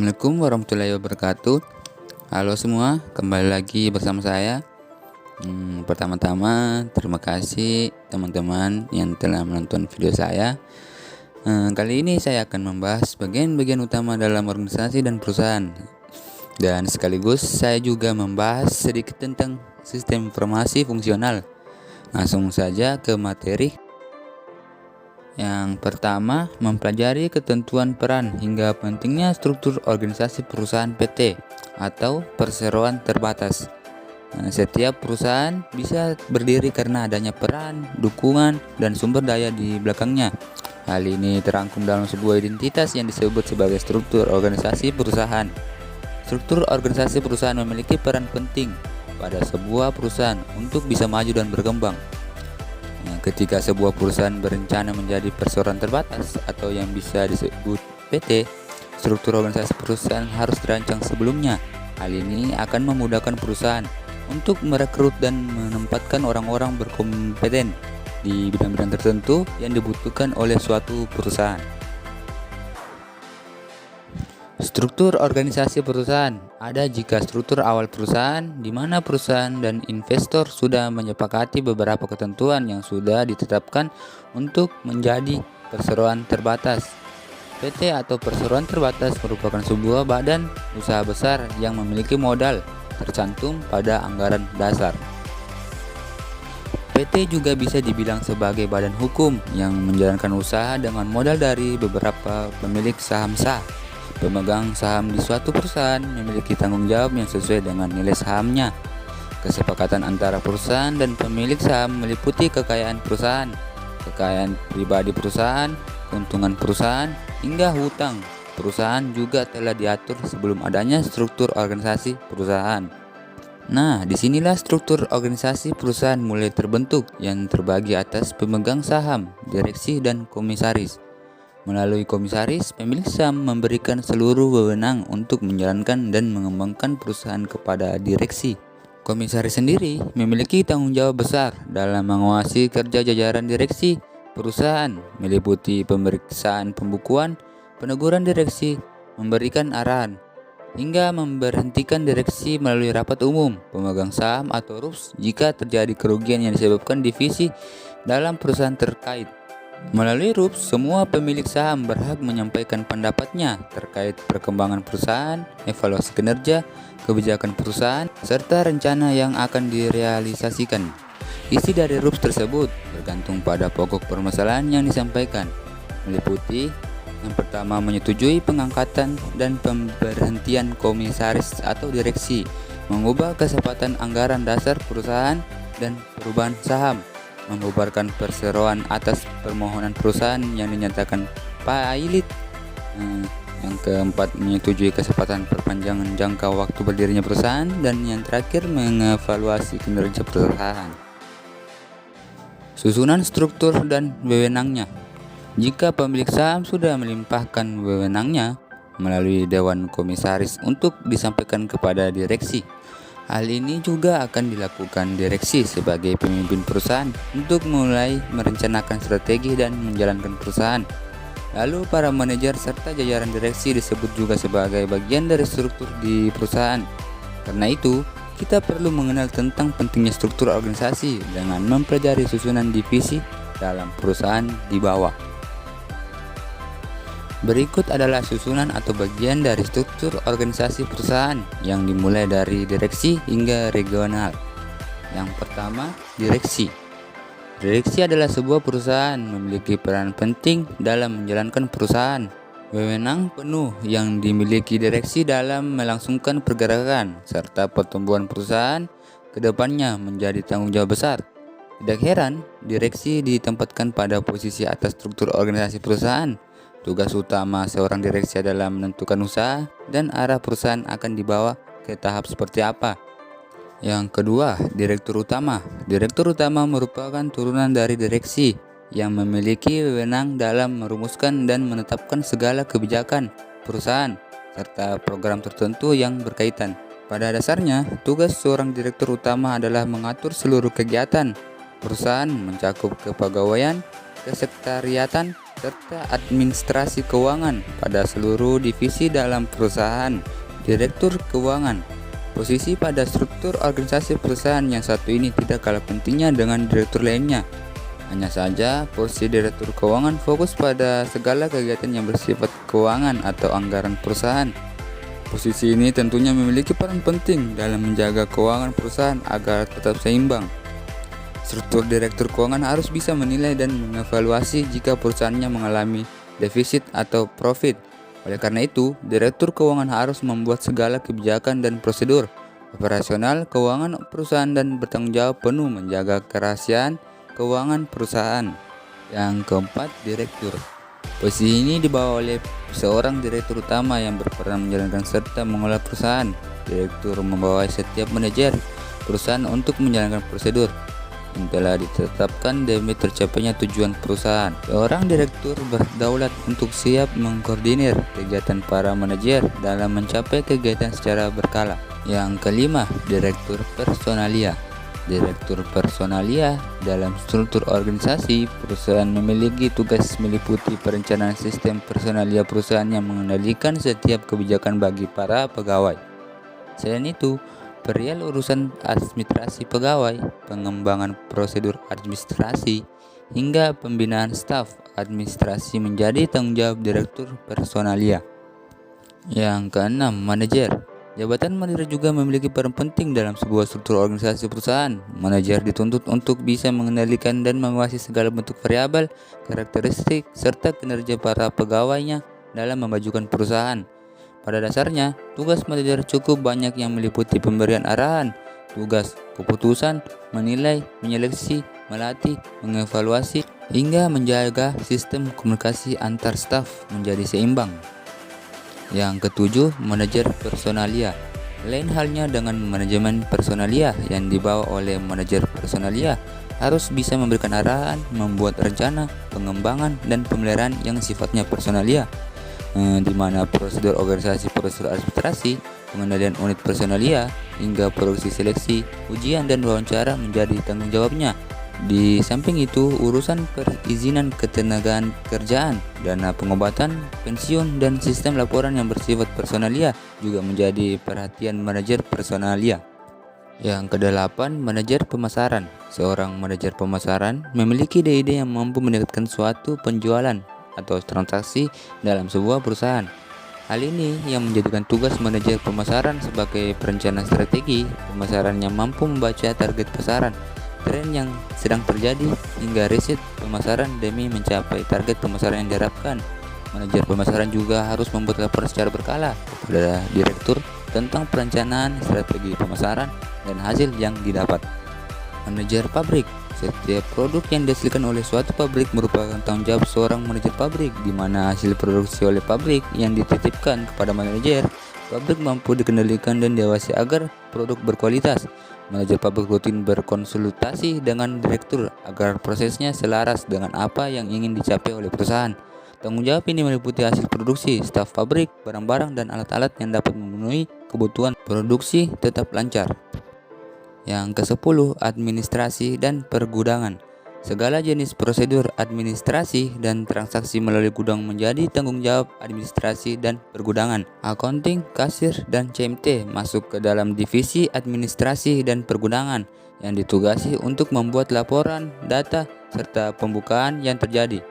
Assalamualaikum warahmatullahi wabarakatuh. Halo semua, kembali lagi bersama saya. Pertama-tama terima kasih teman-teman yang telah menonton video saya. Kali ini saya akan membahas bagian-bagian utama dalam organisasi dan perusahaan. Dan sekaligus saya juga membahas sedikit tentang sistem informasi fungsional. Langsung saja ke materi. Yang pertama, mempelajari ketentuan peran hingga pentingnya struktur organisasi perusahaan PT atau perseroan terbatas. Setiap perusahaan bisa berdiri karena adanya peran, dukungan, dan sumber daya di belakangnya. Hal ini terangkum dalam sebuah identitas yang disebut sebagai struktur organisasi perusahaan. Struktur organisasi perusahaan memiliki peran penting pada sebuah perusahaan untuk bisa maju dan berkembang. Ketika sebuah perusahaan berencana menjadi perseroan terbatas atau yang bisa disebut PT, struktur organisasi perusahaan harus dirancang sebelumnya. Hal ini akan memudahkan perusahaan untuk merekrut dan menempatkan orang-orang berkompeten di bidang-bidang tertentu yang dibutuhkan oleh suatu perusahaan. Struktur organisasi perusahaan ada jika struktur awal perusahaan di mana perusahaan dan investor sudah menyepakati beberapa ketentuan yang sudah ditetapkan untuk menjadi perseroan terbatas. PT atau perseroan terbatas merupakan sebuah badan usaha besar yang memiliki modal tercantum pada anggaran dasar. PT juga bisa dibilang sebagai badan hukum yang menjalankan usaha dengan modal dari beberapa pemilik saham sah. Pemegang saham di suatu perusahaan memiliki tanggung jawab yang sesuai dengan nilai sahamnya. Kesepakatan antara perusahaan dan pemilik saham meliputi kekayaan perusahaan, kekayaan pribadi perusahaan, keuntungan perusahaan, hingga hutang. Perusahaan juga telah diatur sebelum adanya struktur organisasi perusahaan. Nah, disinilah struktur organisasi perusahaan mulai terbentuk yang terbagi atas pemegang saham, direksi, dan komisaris. Melalui komisaris, pemilik saham memberikan seluruh wewenang untuk menjalankan dan mengembangkan perusahaan kepada direksi. Komisaris sendiri memiliki tanggung jawab besar dalam mengawasi kerja jajaran direksi perusahaan, meliputi pemeriksaan pembukuan, peneguran direksi, memberikan arahan, hingga memberhentikan direksi melalui rapat umum pemegang saham atau RUPS jika terjadi kerugian yang disebabkan divisi dalam perusahaan terkait. Melalui RUPS, semua pemilik saham berhak menyampaikan pendapatnya terkait perkembangan perusahaan, evaluasi kinerja, kebijakan perusahaan, serta rencana yang akan direalisasikan. Isi dari RUPS tersebut bergantung pada pokok permasalahan yang disampaikan, meliputi yang pertama, menyetujui pengangkatan dan pemberhentian komisaris atau direksi, mengubah kesepakatan anggaran dasar perusahaan dan perubahan saham, membubarkan perseroan atas permohonan perusahaan yang dinyatakan pailit. Yang keempat, menyetujui kesepakatan perpanjangan jangka waktu berdirinya perusahaan, dan yang terakhir, mengevaluasi kinerja perusahaan. Susunan struktur dan wewenangnya. Jika pemilik saham sudah melimpahkan wewenangnya melalui dewan komisaris untuk disampaikan kepada direksi, hal ini juga akan dilakukan direksi sebagai pemimpin perusahaan untuk mulai merencanakan strategi dan menjalankan perusahaan. Lalu para manajer serta jajaran direksi disebut juga sebagai bagian dari struktur di perusahaan. Karena itu, kita perlu mengenal tentang pentingnya struktur organisasi dengan mempelajari susunan divisi dalam perusahaan di bawah. Berikut adalah susunan atau bagian dari struktur organisasi perusahaan yang dimulai dari direksi hingga regional. Yang pertama, direksi. Direksi adalah sebuah perusahaan memiliki peran penting dalam menjalankan perusahaan. Wewenang penuh yang dimiliki direksi dalam melangsungkan pergerakan serta pertumbuhan perusahaan ke depannya menjadi tanggung jawab besar. Tidak heran, direksi ditempatkan pada posisi atas struktur organisasi perusahaan. Tugas utama seorang direksi adalah menentukan usaha dan arah perusahaan akan dibawa ke tahap seperti apa. Yang kedua, direktur utama. Direktur utama merupakan turunan dari direksi yang memiliki wewenang dalam merumuskan dan menetapkan segala kebijakan perusahaan serta program tertentu yang berkaitan. Pada dasarnya, tugas seorang direktur utama adalah mengatur seluruh kegiatan perusahaan mencakup kepegawaian, kesekretariatan, serta administrasi keuangan pada seluruh divisi dalam perusahaan. Direktur keuangan. Posisi pada struktur organisasi perusahaan yang satu ini tidak kalah pentingnya dengan direktur lainnya. Hanya saja, posisi direktur keuangan fokus pada segala kegiatan yang bersifat keuangan atau anggaran perusahaan. Posisi ini tentunya memiliki peran penting dalam menjaga keuangan perusahaan agar tetap seimbang. Struktur direktur keuangan harus bisa menilai dan mengevaluasi jika perusahaannya mengalami defisit atau profit. Oleh karena itu, direktur keuangan harus membuat segala kebijakan dan prosedur operasional keuangan perusahaan dan bertanggung jawab penuh menjaga kerahasiaan keuangan perusahaan. Yang keempat, direktur. Posisi ini dibawa oleh seorang direktur utama yang berperan menjalankan serta mengelola perusahaan. Direktur membawai setiap manajer perusahaan untuk menjalankan prosedur yang telah ditetapkan demi tercapainya tujuan perusahaan. Seorang direktur berdaulat untuk siap mengkoordinir kegiatan para manajer dalam mencapai kegiatan secara berkala. Yang kelima, direktur personalia. Direktur personalia dalam struktur organisasi perusahaan memiliki tugas meliputi perencanaan sistem personalia perusahaan yang mengendalikan setiap kebijakan bagi para pegawai. Selain itu, perihal urusan administrasi pegawai, pengembangan prosedur administrasi, hingga pembinaan staf administrasi menjadi tanggung jawab direktur personalia. Yang keenam, manajer. Jabatan manajer juga memiliki peran penting dalam sebuah struktur organisasi perusahaan. Manajer dituntut untuk bisa mengendalikan dan mengawasi segala bentuk variabel, karakteristik, serta kinerja para pegawainya dalam memajukan perusahaan. Pada dasarnya, tugas manajer cukup banyak yang meliputi pemberian arahan, tugas, keputusan, menilai, menyeleksi, melatih, mengevaluasi, hingga menjaga sistem komunikasi antar staf menjadi seimbang. Yang ketujuh, manajer personalia. Lain halnya dengan manajemen personalia yang dibawa oleh manajer personalia, harus bisa memberikan arahan, membuat rencana, pengembangan, dan pemeliharaan yang sifatnya personalia, di mana prosedur organisasi, prosedur administrasi, pengendalian unit personalia, hingga produksi seleksi, ujian, dan wawancara menjadi tanggung jawabnya. Di samping itu, urusan perizinan ketenagaan kerjaan, dana pengobatan, pensiun, dan sistem laporan yang bersifat personalia juga menjadi perhatian manajer personalia. Yang kedelapan, manajer pemasaran. Seorang manajer pemasaran memiliki ide-ide yang mampu meningkatkan suatu penjualan atau transaksi dalam sebuah perusahaan. Hal ini yang menjadikan tugas manajer pemasaran sebagai perencana strategi pemasaran yang mampu membaca target pasaran, tren yang sedang terjadi, hingga riset pemasaran demi mencapai target pemasaran yang diharapkan. Manajer pemasaran juga harus membuat laporan secara berkala kepada direktur tentang perencanaan strategi pemasaran dan hasil yang didapat. Manajer pabrik. Setiap produk yang dihasilkan oleh suatu pabrik merupakan tanggung jawab seorang manajer pabrik, di mana hasil produksi oleh pabrik yang dititipkan kepada manajer pabrik mampu dikendalikan dan diawasi agar produk berkualitas. Manajer pabrik rutin berkonsultasi dengan direktur agar prosesnya selaras dengan apa yang ingin dicapai oleh perusahaan. Tanggung jawab ini meliputi hasil produksi, staf pabrik, barang-barang, dan alat-alat yang dapat memenuhi kebutuhan produksi tetap lancar. Yang ke-10, administrasi dan pergudangan. Segala jenis prosedur administrasi dan transaksi melalui gudang menjadi tanggung jawab administrasi dan pergudangan. Accounting, kasir, dan CMT masuk ke dalam divisi administrasi dan pergudangan yang ditugasi untuk membuat laporan, data, serta pembukaan yang terjadi.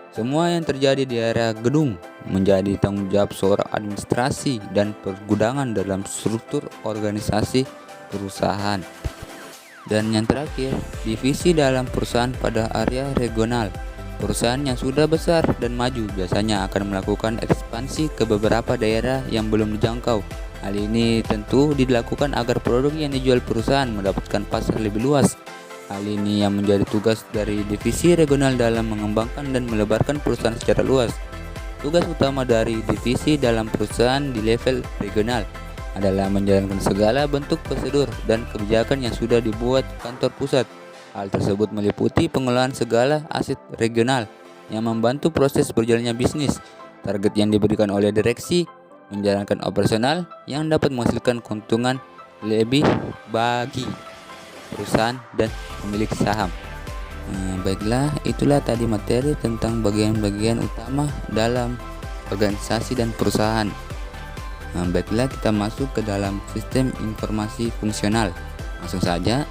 Semua yang terjadi di area gedung menjadi tanggung jawab seorang administrasi dan pergudangan dalam struktur organisasi perusahaan. Dan yang terakhir, divisi dalam perusahaan pada area regional. Perusahaan yang sudah besar dan maju biasanya akan melakukan ekspansi ke beberapa daerah yang belum dijangkau. Hal ini tentu dilakukan agar produk yang dijual perusahaan mendapatkan pasar lebih luas. Hal ini yang menjadi tugas dari divisi regional dalam mengembangkan dan melebarkan perusahaan secara luas. Tugas utama dari divisi dalam perusahaan di level regional adalah menjalankan segala bentuk prosedur dan kebijakan yang sudah dibuat kantor pusat. Hal tersebut meliputi pengelolaan segala aset regional yang membantu proses berjalannya bisnis, target yang diberikan oleh direksi, menjalankan operasional yang dapat menghasilkan keuntungan lebih bagi perusahaan dan pemilik saham. Baiklah, itulah tadi materi tentang bagian-bagian utama dalam organisasi dan perusahaan. Baiklah, kita masuk ke dalam sistem informasi fungsional. Langsung saja.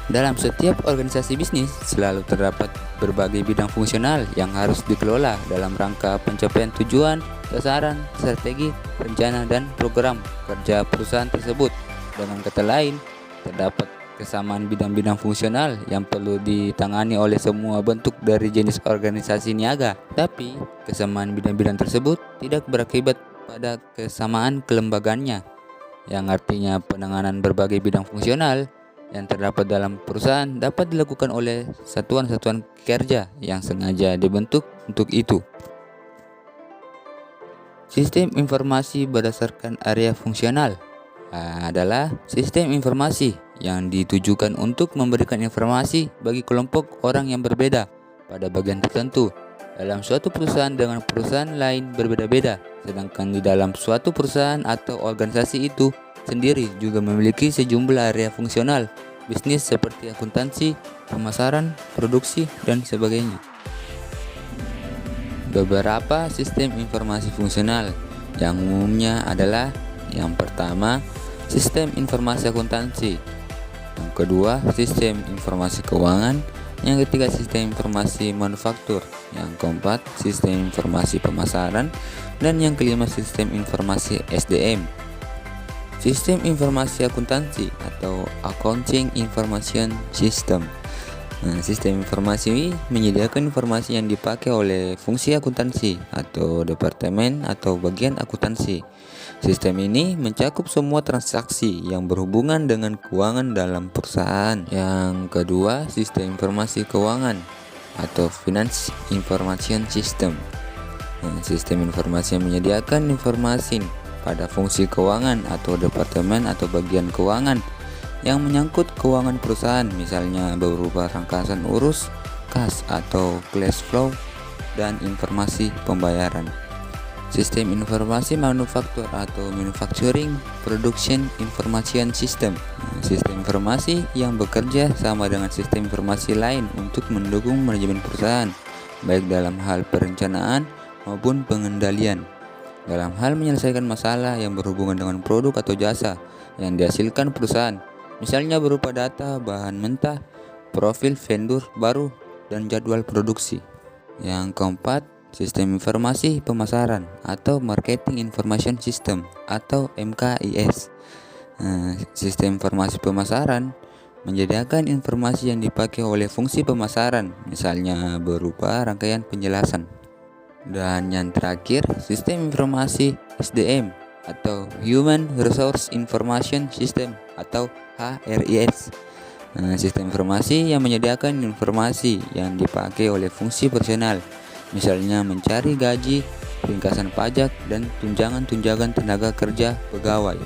Dalam setiap organisasi bisnis selalu terdapat berbagai bidang fungsional yang harus dikelola dalam rangka pencapaian tujuan, sasaran, strategi, rencana, dan program kerja perusahaan tersebut. Dengan kata lain, terdapat kesamaan bidang-bidang fungsional yang perlu ditangani oleh semua bentuk dari jenis organisasi niaga. Tapi, kesamaan bidang-bidang tersebut tidak berakibat pada kesamaan kelembagaannya, yang artinya penanganan berbagai bidang fungsional yang terdapat dalam perusahaan dapat dilakukan oleh satuan-satuan kerja yang sengaja dibentuk untuk itu. Sistem informasi berdasarkan area fungsional adalah sistem informasi yang ditujukan untuk memberikan informasi bagi kelompok orang yang berbeda pada bagian tertentu dalam suatu perusahaan dengan perusahaan lain berbeda-beda, sedangkan di dalam suatu perusahaan atau organisasi itu sendiri juga memiliki sejumlah area fungsional bisnis seperti akuntansi, pemasaran, produksi, dan sebagainya. Beberapa sistem informasi fungsional yang umumnya adalah: yang pertama, sistem informasi akuntansi; yang kedua, sistem informasi keuangan; yang ketiga, sistem informasi manufaktur; yang keempat, sistem informasi pemasaran; dan yang kelima, sistem informasi SDM. Sistem informasi akuntansi atau Accounting Information System. Sistem informasi menyediakan informasi yang dipakai oleh fungsi akuntansi atau departemen atau bagian akuntansi. Sistem ini mencakup semua transaksi yang berhubungan dengan keuangan dalam perusahaan. Yang kedua, sistem informasi keuangan atau Finance Information System. Sistem informasi yang menyediakan informasi pada fungsi keuangan atau departemen atau bagian keuangan yang menyangkut keuangan perusahaan, misalnya berupa rangkaian urus kas atau cash flow dan informasi pembayaran. Sistem informasi manufaktur atau Manufacturing Production Information System. Sistem informasi yang bekerja sama dengan sistem informasi lain untuk mendukung manajemen perusahaan, baik dalam hal perencanaan maupun pengendalian. Dalam hal menyelesaikan masalah yang berhubungan dengan produk atau jasa yang dihasilkan perusahaan, misalnya berupa data, bahan mentah, profil vendor baru, dan jadwal produksi. Yang keempat, sistem informasi pemasaran atau Marketing Information System atau MKIS. Sistem informasi pemasaran menyediakan informasi yang dipakai oleh fungsi pemasaran, misalnya berupa rangkaian penjelasan. Dan yang terakhir, sistem informasi SDM atau Human Resource Information System atau HRIS. Sistem informasi yang menyediakan informasi yang dipakai oleh fungsi personal, misalnya mencari gaji, ringkasan pajak, dan tunjangan-tunjangan tenaga kerja pegawai.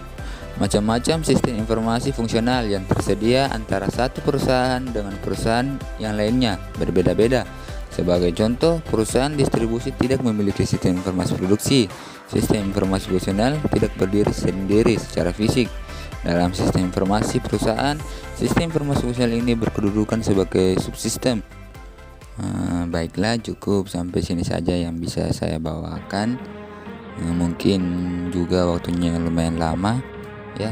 Macam-macam sistem informasi fungsional yang tersedia antara satu perusahaan dengan perusahaan yang lainnya berbeda-beda. Sebagai contoh, perusahaan distribusi tidak memiliki sistem informasi produksi. Sistem informasi fungsional tidak berdiri sendiri secara fisik. Dalam sistem informasi perusahaan, sistem informasi fungsional ini berkedudukan sebagai subsistem. Baiklah, cukup sampai sini saja yang bisa saya bawakan. Mungkin juga waktunya lumayan lama, ya.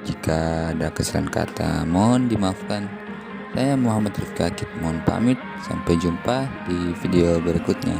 Jika ada kesalahan kata, mohon dimaafkan. Saya Muhammad Rifki Akid, mohon pamit. Sampai jumpa di video berikutnya.